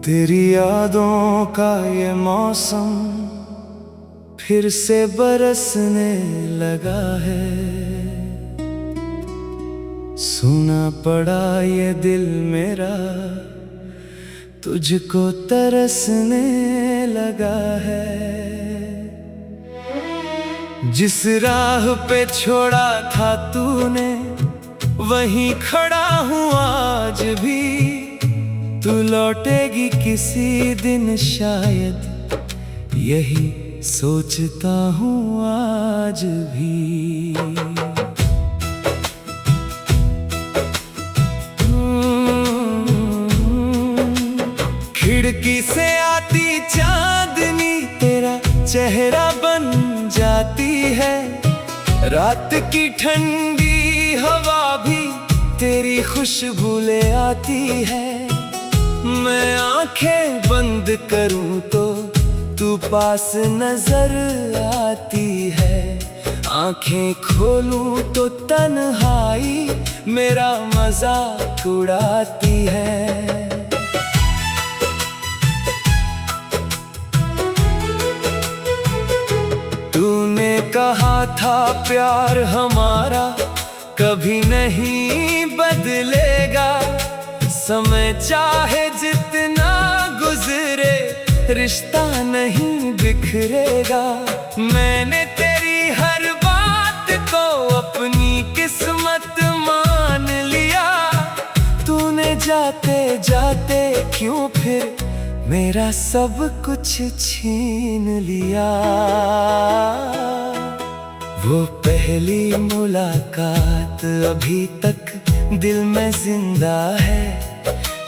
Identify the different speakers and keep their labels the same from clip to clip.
Speaker 1: तेरी यादों का ये मौसम फिर से बरसने लगा है। सुना पड़ा ये दिल मेरा तुझको तरसने लगा है। जिस राह पे छोड़ा था तूने वहीं खड़ा हूँ आज भी। तू लौटेगी किसी दिन शायद यही सोचता हूँ आज भी। खिड़की से आती चांदनी तेरा चेहरा बन जाती है। रात की ठंडी हवा भी तेरी खुशबू ले आती है। मैं आंखें बंद करूं तो तू पास नजर आती है। आंखें खोलूं तो तन्हाई मेरा मजाक उड़ाती है। तूने कहा था प्यार हमारा कभी नहीं बदलेगा। समय चाहे जितना गुजरे रिश्ता नहीं बिखरेगा। मैंने तेरी हर बात को अपनी किस्मत मान लिया। तूने जाते जाते क्यों फिर मेरा सब कुछ छीन लिया। वो पहली मुलाकात अभी तक दिल में जिंदा है।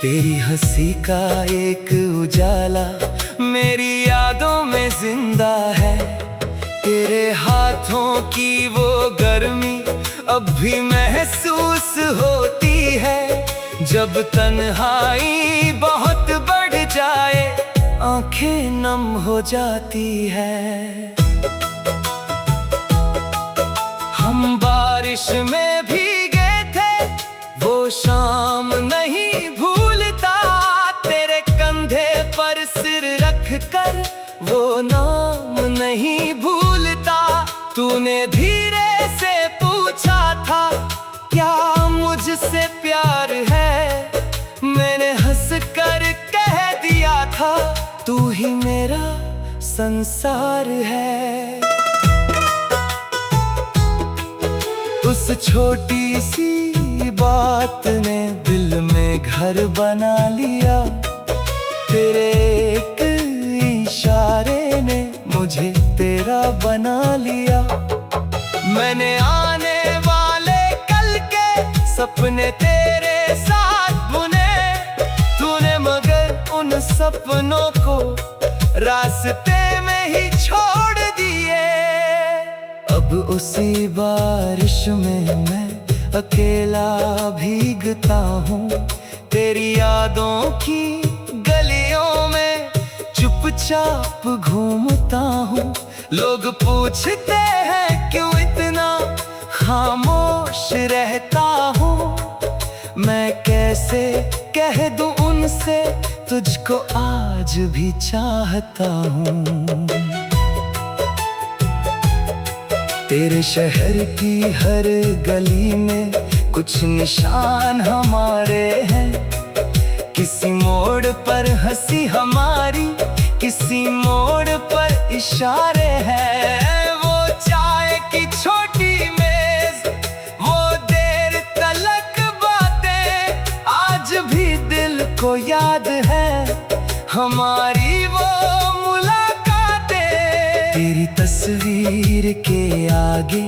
Speaker 1: तेरी हंसी का एक उजाला मेरी यादों में जिंदा है। तेरे हाथों की वो गर्मी अब भी महसूस होती है। जब तन्हाई बहुत बढ़ जाए आंखें नम हो जाती है। हम बारिश में भीगे थे वो शाम नहीं भूलता। तेरे कंधे पर सिर रख कर वो नाम नहीं भूलता। तूने धीरे से पूछा था क्या मुझसे प्यार है। मैंने हंस कर कह दिया था तू ही मेरा संसार है। उस छोटी सी बात ने दिल में घर बना लिया। तेरे एक इशारे ने मुझे तेरा बना लिया। मैंने आने वाले कल के सपने तेरे साथ बुने। तूने मगर उन सपनों को रास्ते में ही छोड़ दिए। अब उसी बारिश में मैं अकेला भीगता हूँ। तेरी यादों की गलियों में चुपचाप घूमता हूँ। लोग पूछते हैं क्यों इतना खामोश रहता हूँ। मैं कैसे कह दूँ उनसे तुझको आज भी चाहता हूँ। तेरे शहर की हर गली में कुछ निशान हमारे हैं। किसी मोड़ पर हंसी हमारी किसी मोड़ पर इशारे हैं। वो चाय की छोटी मेज वो देर तलक बातें आज भी दिल को याद है। हमारी वो तेरी तस्वीर के आगे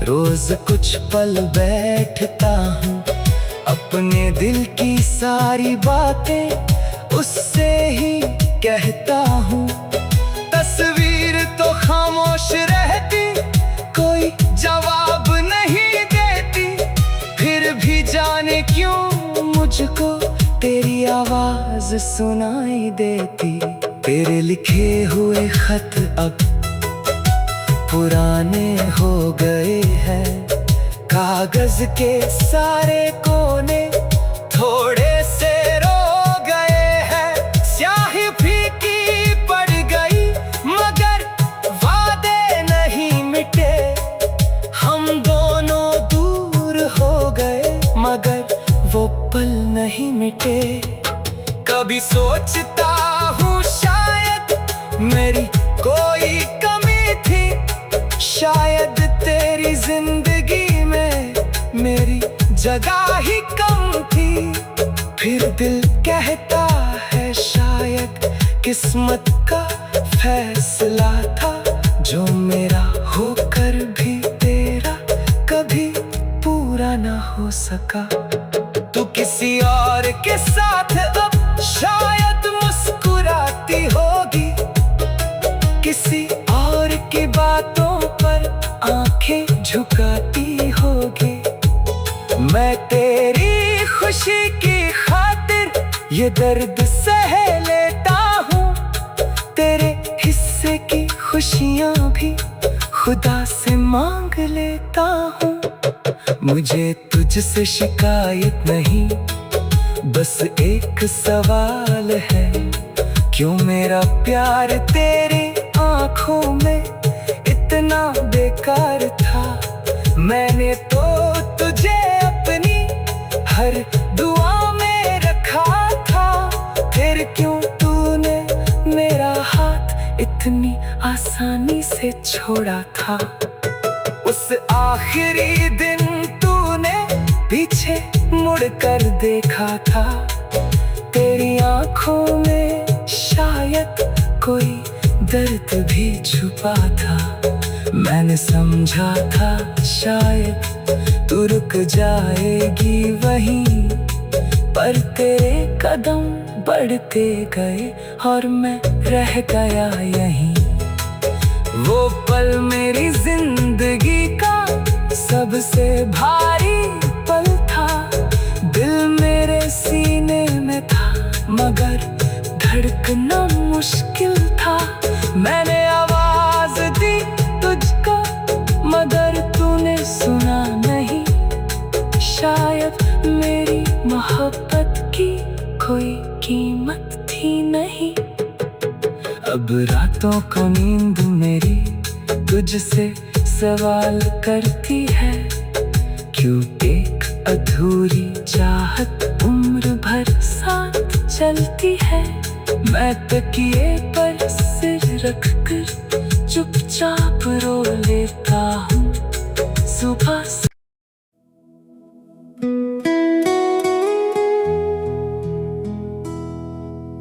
Speaker 1: रोज कुछ पल बैठता हूँ। अपने दिल की सारी बातें उससे ही कहता हूँ। तस्वीर तो खामोश रहती कोई जवाब नहीं देती। फिर भी जाने क्यों मुझको तेरी आवाज सुनाई देती। तेरे लिखे हुए खत अब पुराने हो गए हैं। कागज के सारे कोने थोड़े से रो गए हैं। नहीं मिटे। कभी सोचता हूँ शायद मेरी कोई कमी थी, शायद तेरी जिंदगी में मेरी जगह ही कम थी। फिर दिल कहता है शायद किस्मत का फैसला था, जो मेरा होकर भी तेरा कभी पूरा ना हो सका। तू किसी और के साथ अब शायद मुस्कुराती होगी, किसी और की बातों पर आंखें झुकाती होगी। मैं तेरी खुशी की खातिर ये दर्द सह लेता हूँ, तेरे हिस्से की खुशियाँ भी खुदा से मांग लेता हूँ। मुझे तुझसे शिकायत नहीं, बस एक सवाल है, क्यों मेरा प्यार तेरी आँखों में इतना बेकार था। मैंने तो तुझे अपनी हर दुआ में रखा था, फिर क्यों तूने मेरा हाथ इतनी आसानी से छोड़ा था। उस आखिरी दिन तूने पीछे मुड़कर देखा था, तेरी आंखों में शायद कोई दर्द भी छुपा था। मैंने समझा था शायद तू रुक जाएगी वहीं, पर तेरे कदम बढ़ते गए और मैं रह गया यहीं। वो पल मेरी जिंदगी का सबसे भारी पल था, दिल मेरे सीने में था मगर धड़कना मुश्किल था। मैंने आवाज दी तुझको मगर तूने सुना नहीं, शायद मेरी मोहब्बत की कोई कीमत थी नहीं। अब रातों को नींद मेरी तुझसे सवाल करती है, क्यों एक अधूरी चाहत उम्र भर साथ चलती है। मैं तकिए पर सिर रखकर चुपचाप रो लेता हूँ सुबह से।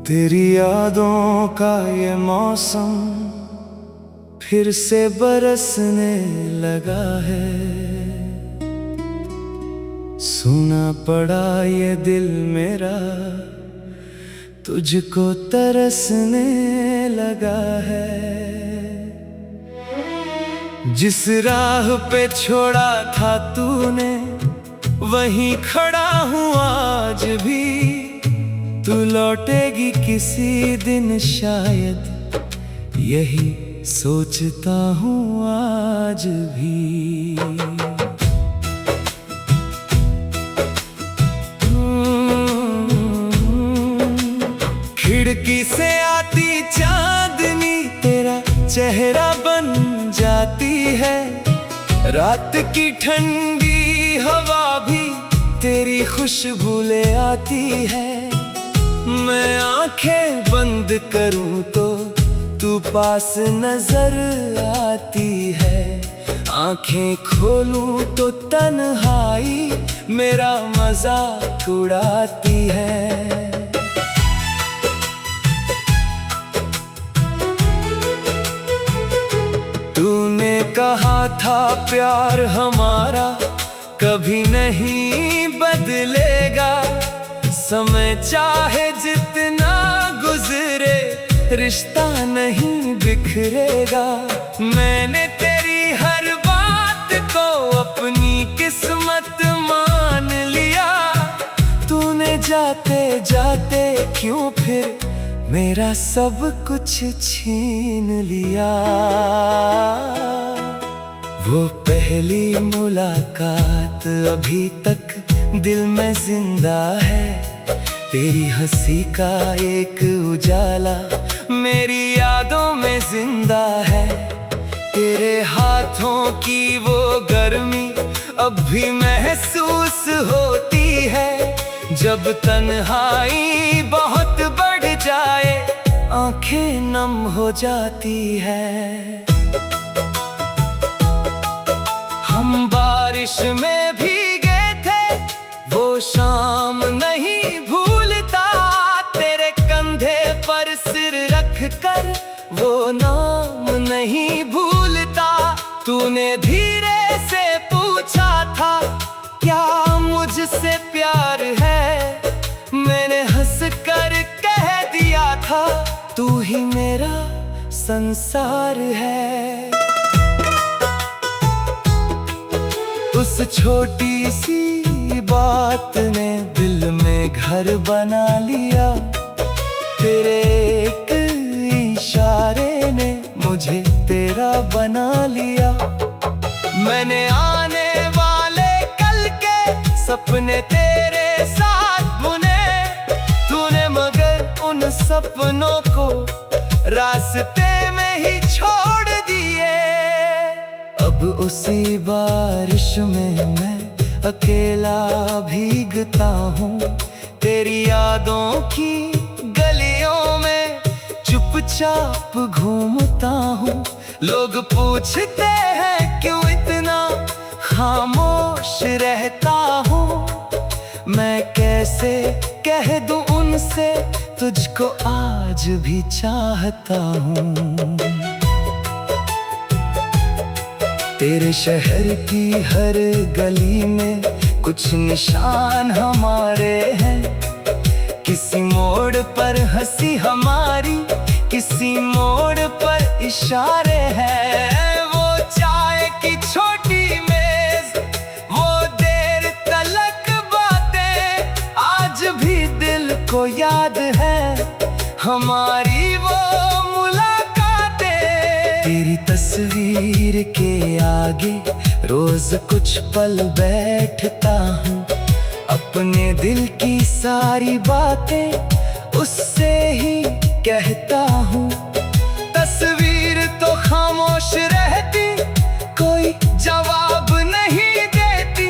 Speaker 2: तेरी यादों का ये मौसम फिर से बरसने लगा है, सुना पड़ा ये दिल मेरा तुझको तरसने लगा है। जिस राह पे छोड़ा था तूने वहीं खड़ा हूँ आज भी, तू लौटेगी किसी दिन शायद यही सोचता हूँ आज भी। खिड़की से आती चांदनी तेरा चेहरा बन जाती है, रात की ठंडी हवा भी तेरी खुशबू ले आती है। मैं आंखें बंद करूं तो तू पास नजर आती है, आंखें खोलूं तो तन्हाई मेरा मजाक उड़ाती है। तूने कहा था प्यार हमारा कभी नहीं बदलेगा, समय चाहे जितना गुजरे रिश्ता नहीं बिखरेगा। मैंने तेरी हर बात को अपनी किस्मत मान लिया, तूने जाते जाते क्यों फिर मेरा सब कुछ छीन लिया। वो पहली मुलाकात अभी तक दिल में जिंदा है, तेरी हंसी का एक उजाला मेरी यादों में जिंदा है। तेरे हाथों की वो गर्मी अब भी महसूस होती है, जब तन्हाई बहुत बढ़ जाए, आंखें नम हो जाती है। हम बारिश में भीगे थे, वो शाम नहीं भूलता। तेरे कंधे पर सिर रख कर वो नाम नहीं भूलता। तूने धीरे से पूछा था, क्या मुझसे प्यार है? मैंने हंस कर कह दिया था, तू ही मेरा संसार है। उस छोटी सी बात ने दिल में घर बना लिया। तेरे एक इशारे ने मुझे तेरा बना लिया। मैंने आने वाले कल के सपने तेरे साथ बुने। तूने मगर उन सपनों को रास्ते में ही छोड़ दिए। अब उसी बारिश में मैं अकेला भीगता हूँ। तेरी यादों की गलियों में चुपचाप घूमता हूँ। लोग पूछते हैं क्यों इतना खामोश रहता हूँ। मैं कैसे कह दूँ उनसे, तुझको आज भी चाहता हूँ। तेरे शहर की हर गली में कुछ निशान हमारे हैं। किसी मोड़ पर हंसी हमारी, किसी मोड़ पर इशारे हैं। वो चाय की छोटी मेज, वो देर तलक बातें, आज भी दिल को याद है हमारी वो मुलाकातें। तेरी तस्वीर के आगे रोज कुछ पल बैठता हूँ। अपने दिल की सारी बातें उससे ही कहता हूँ। तस्वीर तो खामोश रहती, कोई जवाब नहीं देती।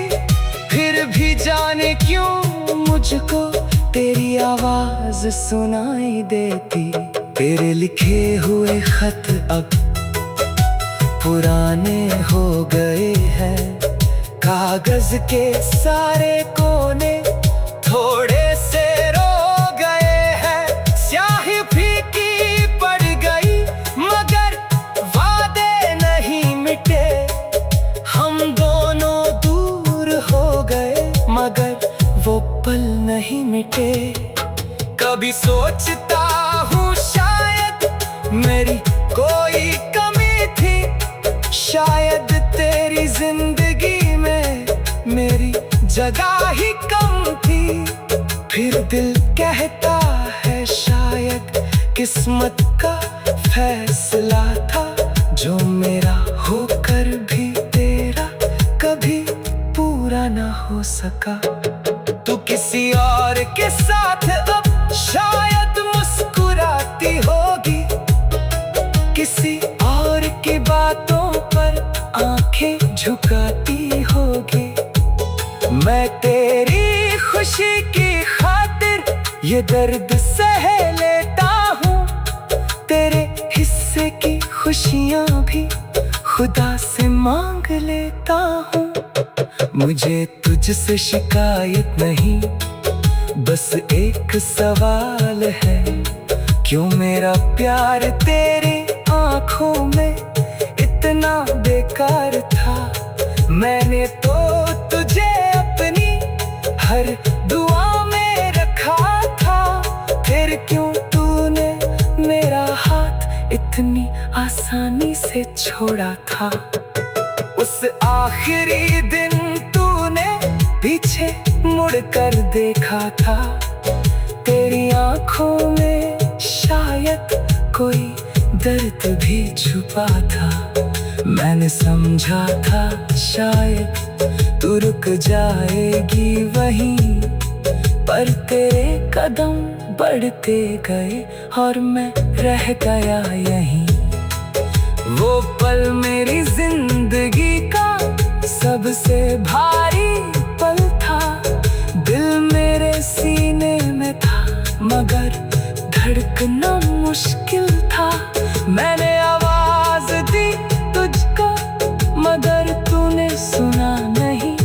Speaker 2: फिर भी जाने क्यों मुझको तेरी आवाज सुनाई देती। तेरे लिखे हुए खत अब पुराने हो गए हैं। कागज के सारे कोने थोड़े से रो गए हैं। स्याही फीकी पड़ गई मगर वादे नहीं मिटे। हम दोनों दूर हो गए मगर वो पल नहीं मिटे। कभी सोचता हूँ शायद मेरी कोई कमी थी। शायद तेरी जिंदगी में मेरी जगह ही कम थी। फिर दिल कहता है शायद किस्मत का फैसला था। जो मेरा होकर भी तेरा कभी पूरा ना हो सका। तू किसी और के साथ अब शायद मुस्कुराती होगी। किसी और की बातों पर आंखें झुकाती होगी। मैं तेरी खुशी की खातिर ये दर्द सह लेता हूँ। तेरे हिस्से की खुशियाँ भी खुदा से मांग लेता हूँ। मुझे तुझसे शिकायत नहीं, बस एक सवाल है। क्यों मेरा प्यार तेरी आँखों में इतना बेकार था? मैंने तो तुझे अपनी हर दुआ में रखा था। फिर क्यों तूने मेरा हाथ इतनी आसानी से छोड़ा था? उस आखिरी दिन तूने पीछे मुड़कर देखा था। तेरी आँखों में शायद कोई दर्द भी छुपा था। मैंने समझा था शायद तू रुक जाएगी वहीं, पर तेरे कदम बढ़ते गए और मैं रह गया यहीं। वो पल मेरी जिंदगी का सबसे भारी पल था। दिल मेरे मगर धड़कना मुश्किल था। मैंने आवाज दी तुझको मगर तूने सुना नहीं।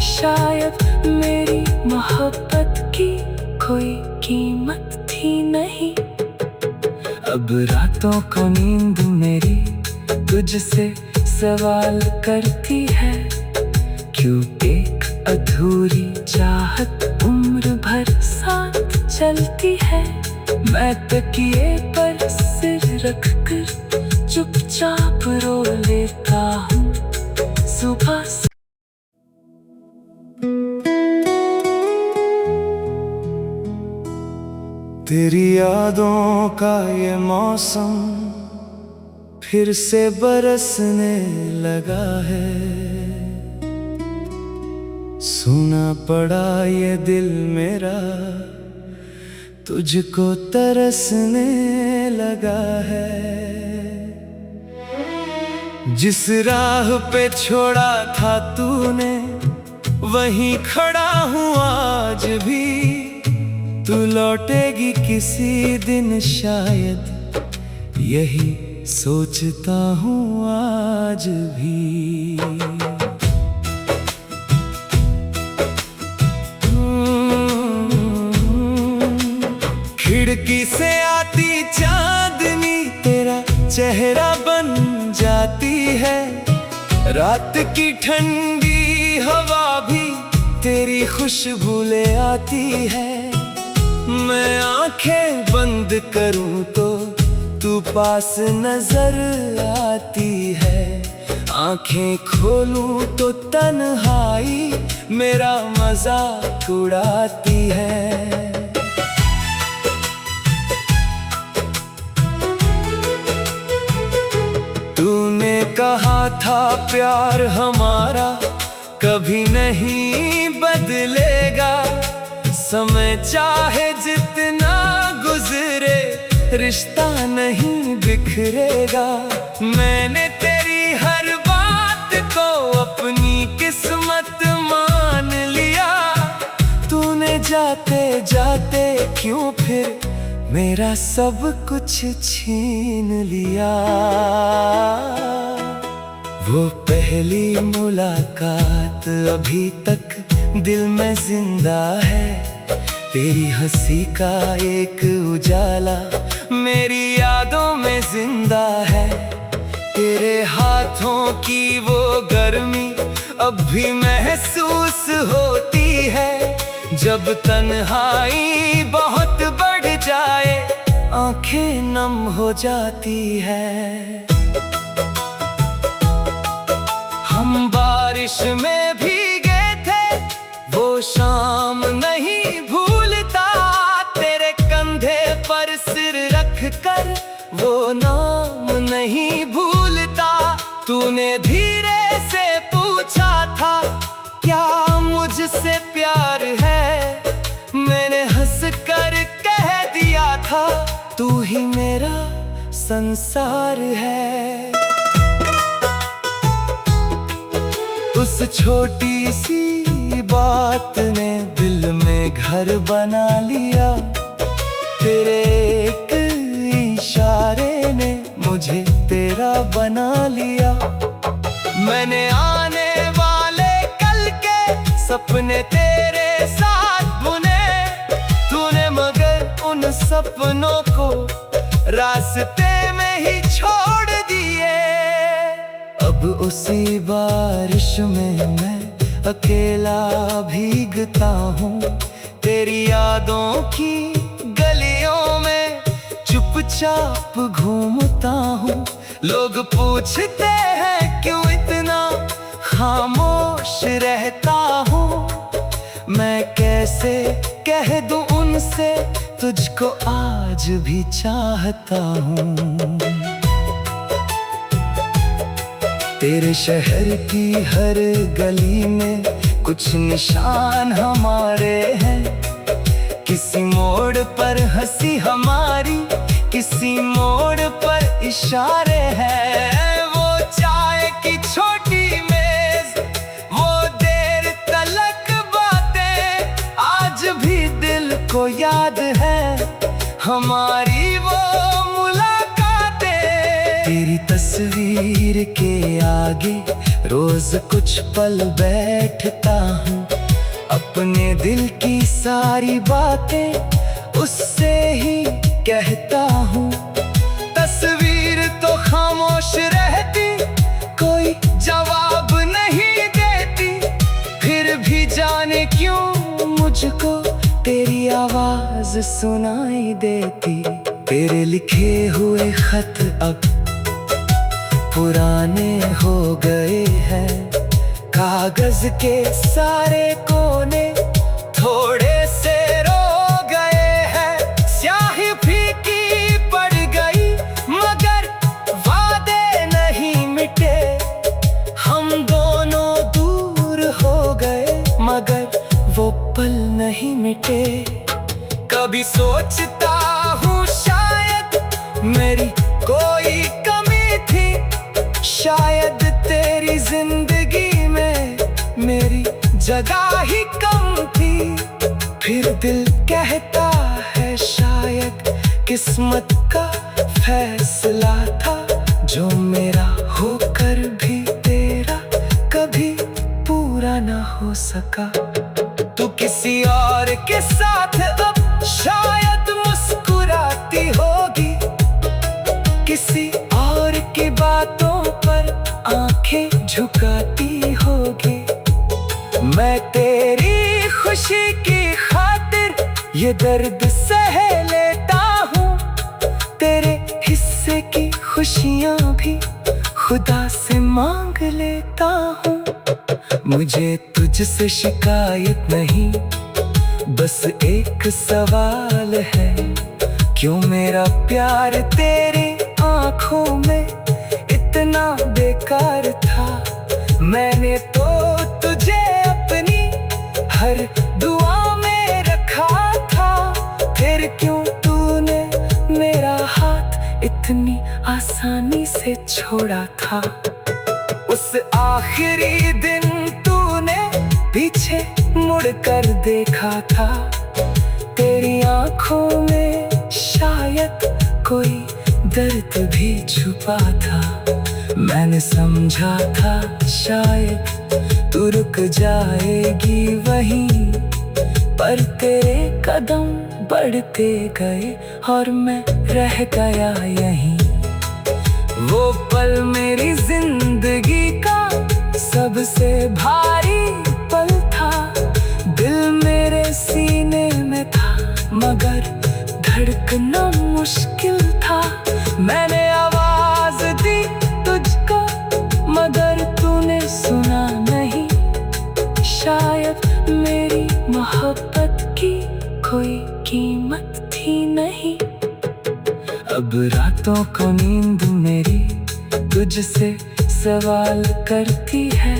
Speaker 2: शायद मेरी मोहब्बत की कोई कीमत थी नहीं। अब रातों को नींद मेरी तुझसे सवाल करती है, क्यों एक अधूरी चाहत उम्र भर साथ चलती है। मैं तकिए पर सिर रखकर चुपचाप रो लेता हूँ सुबह से।
Speaker 1: तेरी यादों का ये मौसम फिर से बरसने लगा है। सूना पड़ा ये दिल मेरा तुझको तरसने लगा है। जिस राह पे छोड़ा था तूने वहीं खड़ा हूँ आज भी। तू लौटेगी किसी दिन शायद यही सोचता हूँ आज भी। खिड़की से आती चांदनी तेरा चेहरा बन जाती है। रात की ठंडी हवा भी तेरी खुशबू ले आती है। मैं आंखें बंद करूं तो तू पास नजर आती है। आंखें खोलूं तो तन्हाई मेरा मजाक उड़ाती है। तूने कहा था प्यार हमारा कभी नहीं बदलेगा। समय चाहे जितना गुजरे रिश्ता नहीं बिखरेगा। मैंने तेरी हर बात को अपनी किस्मत मान लिया। तूने जाते जाते क्यों फिर मेरा सब कुछ छीन लिया। वो पहली मुलाकात अभी तक दिल में जिंदा है। तेरी हंसी का एक उजाला मेरी यादों में जिंदा है। तेरे हाथों की वो गर्मी अब भी महसूस होती है। जब तन्हाई बहुत बढ़ जाए आंखें नम हो जाती है। हम बारिश में भीगे थे वो शाम नहीं भूलता। तेरे कंधे पर सिर रख कर वो नाम नहीं भूलता। तूने धीरे से पूछा था क्या मुझसे प्यार है। मैंने हंस कर कह दिया था तू ही मेरा संसार है। उस छोटी सी बात ने दिल में घर बना लिया। तेरे एक इशारे ने मुझे तेरा बना लिया। मैंने आने वाले कल के सपने तेरे साथ बुने। तूने मगर उन सपनों को रास्ते में ही छोड़ दिए। अब उसी बारिश में मैं अकेला भीगता हूँ। तेरी यादों की गलियों में चुपचाप घूमता हूँ। लोग पूछते हैं क्यों इतना खामोश रहता हूँ। मैं कैसे कह दूँ उनसे तुझको आज भी चाहता हूँ। तेरे शहर की हर गली में कुछ निशान हमारे हैं। किसी मोड़ पर हंसी हमारी, किसी मोड़ पर इशारे हैं। वो चाय की छोटी मेज, वो देर तलक बातें आज भी दिल को याद है। हमारी वो मुलाकातें। तेरी तस्वीर के आगे रोज कुछ पल बैठता हूँ, अपने दिल की सारी बातें उससे ही कहता हूँ। तस्वीर तो खामोश रहती, कोई जवाब नहीं देती, फिर भी जाने क्यों मुझको तेरी आवाज सुनाई देती। तेरे लिखे हुए खत अब पुराने हो गए हैं, कागज के सारे कोने थोड़े से रो गए हैं। स्याही फीकी पड़ गई मगर वादे नहीं मिटे, हम दोनों दूर हो गए मगर वो पल नहीं मिटे। कभी सोचता हूँ शायद मेरी कोई कमी थी, शायद तेरी जिंदगी में मेरी जगह ही कम थी। फिर दिल कहता है शायद किस्मत का फैसला था, जो मेरा होकर भी तेरा कभी पूरा ना हो सका। तू किसी और के साथ अब शायद मुस्कुराती होगी, किसी और की बातों पर आंखें झुकाती होगी। मैं तेरी खुशी की खातिर ये दर्द सह लेता हूँ, तेरे हिस्से की खुशियाँ भी खुदा से मांग लेता हूँ। मुझे तुझसे शिकायत नहीं, बस एक सवाल है, क्यों मेरा प्यार तेरी आंखों में इतना बेकार था। मैंने तो तुझे अपनी हर दुआ में रखा था, फिर क्यों तूने मेरा हाथ इतनी आसानी से छोड़ा था। उस आखिरी दिन तूने पीछे मुड़कर देखा था, तेरी आंखों में शायद कोई दर्द भी छुपा था। मैंने समझा था शायद तू रुक जाएगी वहीं, पर तेरे कदम बढ़ते गए और मैं रह गया यहीं। वो पल मेरी जिंदगी का सबसे भारी पल था, दिल मेरे सीने में था मगर धड़कना मुश्किल था। मैंने आवाज दी तुझको मगर तूने सुना नहीं, शायद मेरी मोहब्बत की कोई कीमत थी नहीं। अब रातों को नींद मेरी तुझसे सवाल करती है,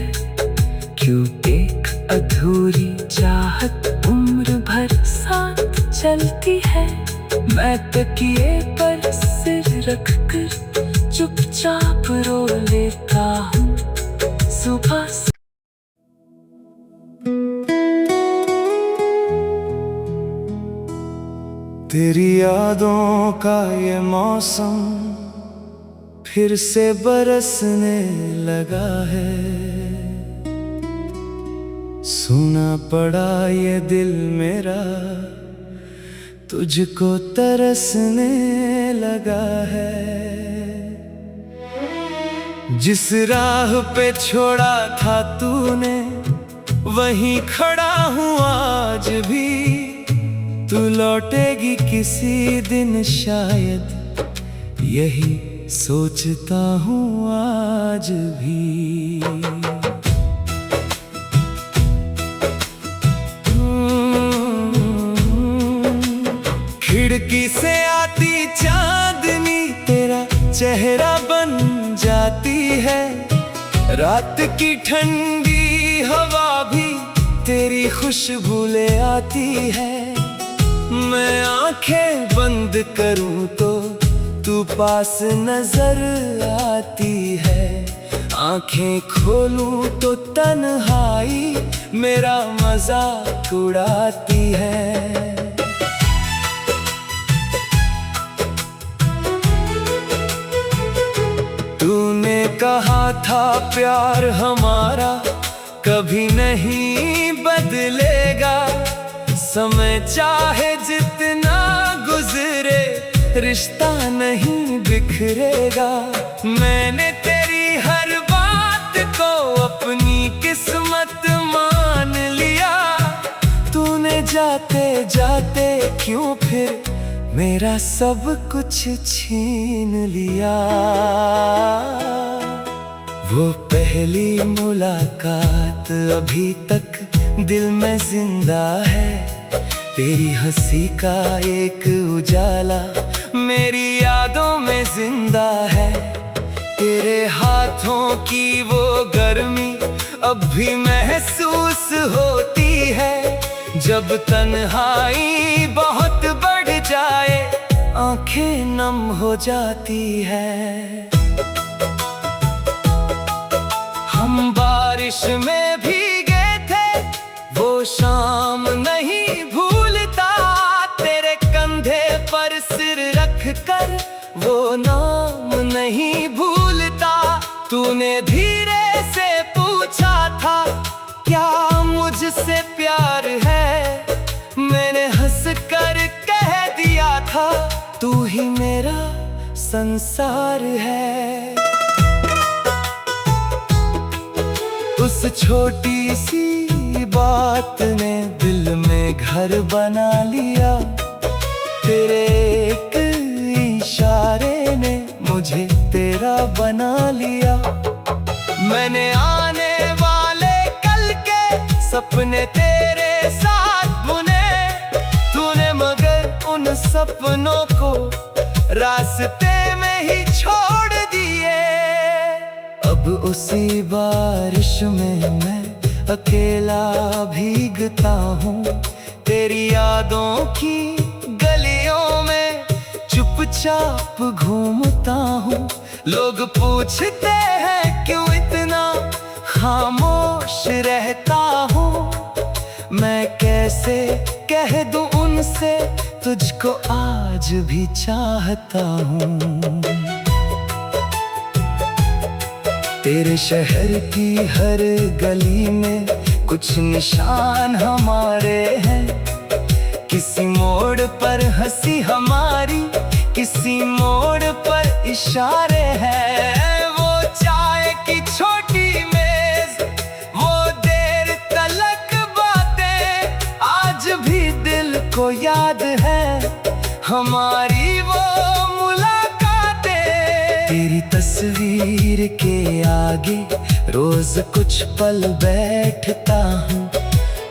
Speaker 1: क्यों एक अधूरी चाहत उम्र भर साथ चलती है। मैं तकिए पर सिर रखकर चुपचाप रो लेता हूँ सुबह से। तेरी यादों का ये मौसम फिर से बरसने लगा है, सुना पड़ा ये दिल मेरा तुझको तरसने लगा है। जिस राह पे छोड़ा था तूने वहीं खड़ा हूँ आज भी, तू लौटेगी किसी दिन शायद यही सोचता हूँ आज भी। खिड़की से आती चांदनी तेरा चेहरा बन जाती है, रात की ठंडी हवा भी तेरी खुशबू ले आती है। मैं आंखें बंद करूं तो तू पास नजर आती है, आंखें खोलूं तो तन्हाई मेरा मजाक उड़ाती है। कहा था प्यार हमारा कभी नहीं बदलेगा, समय चाहे जितना गुजरे रिश्ता नहीं बिखरेगा। मैंने तेरी हर बात को अपनी किस्मत मान लिया, तूने जाते जाते क्यों फिर मेरा सब कुछ छीन लिया। वो पहली मुलाकात अभी तक दिल में जिंदा है, तेरी हंसी का एक उजाला मेरी यादों में जिंदा है। तेरे हाथों की वो गर्मी अब भी महसूस होती है, जब तन्हाई बहुत बढ़ जाए आंखें नम हो जाती है। हम बारिश में भीगे थे वो शाम नहीं भूलता, तेरे कंधे पर सिर रख कर वो नाम नहीं भूलता। तूने धीरे से पूछा था क्या मुझसे प्यार है, मैंने हंस कर कह दिया था तू ही मेरा संसार है। उस छोटी सी बात ने दिल में घर बना लिया, तेरे एक इशारे ने मुझे तेरा बना लिया। मैंने आने वाले कल के सपने तेरे साथ बुने, तूने मगर उन सपनों को रास्ते में ही छोड़ दिए। अब उसी बारिश में मैं अकेला भीगता हूँ, तेरी यादों की गलियों में चुपचाप घूमता हूँ। लोग पूछते हैं क्यों इतना खामोश रहता हूँ, मैं कैसे कह दूँ उनसे तुझको आज भी चाहता हूँ। तेरे शहर की हर गली में कुछ निशान हमारे हैं, किसी मोड़ पर हंसी हमारी, किसी मोड़ पर इशारे हैं। वो चाय की छोटी मेज, वो देर तलक बातें आज भी दिल को याद है, हमारी वो मुलाकातें। तेरी तस्वीर के आगे रोज कुछ पल बैठता हूँ,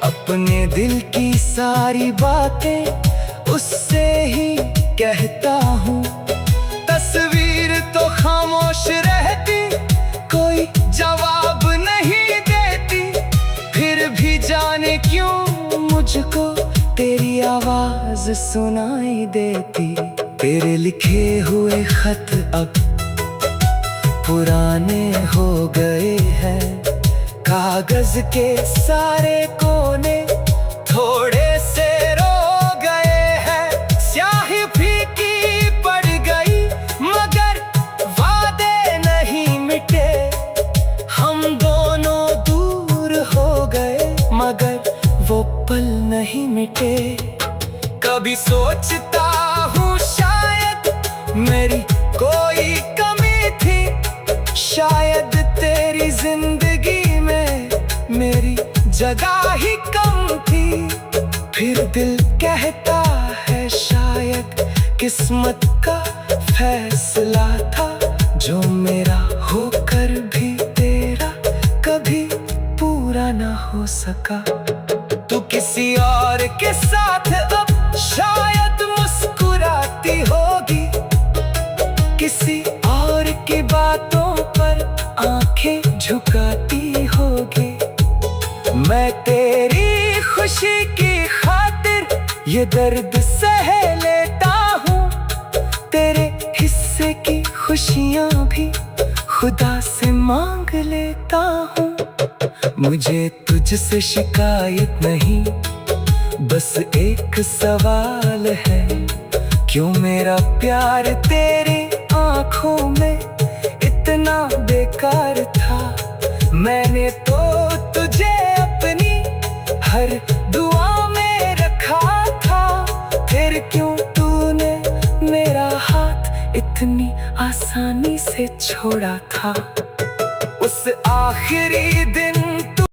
Speaker 1: अपने दिल की सारी बातें उससे ही कहता हूँ। तस्वीर तो खामोश रहती, कोई जवाब नहीं देती, फिर भी जाने क्यों मुझको तेरी आवाज सुनाई देती। तेरे लिखे हुए खत अब पुराने हो गए हैं, कागज के सारे कोने थोड़े से रो गए हैं। स्याही फीकी पड़ गई मगर वादे नहीं मिटे, हम दोनों दूर हो गए मगर वो पल नहीं मिटे। कभी सोचता हूँ शायद मेरी कोई कमी थी, शायद तेरी जिंदगी में मेरी जगह ही कम थी। फिर दिल कहता है शायद किस्मत का फैसला था, जो मेरा होकर भी तेरा कभी पूरा ना हो सका। तू किसी और के साथ अब शायद मुस्कुराती होगी, किसी और की बातों पर आंखें झुकाती होगी। मैं तेरी खुशी की खातिर ये दर्द सह लेता हूँ, तेरे हिस्से की खुशियाँ भी खुदा से मांग लेता हूँ। मुझे तुझसे शिकायत नहीं, बस एक सवाल है, क्यों मेरा प्यार तेरी आंखों में इतना कितना बेकार था। मैंने तो तुझे अपनी हर दुआ में रखा था, फिर क्यों तूने मेरा हाथ इतनी आसानी से छोड़ा था। उस आखिरी दिन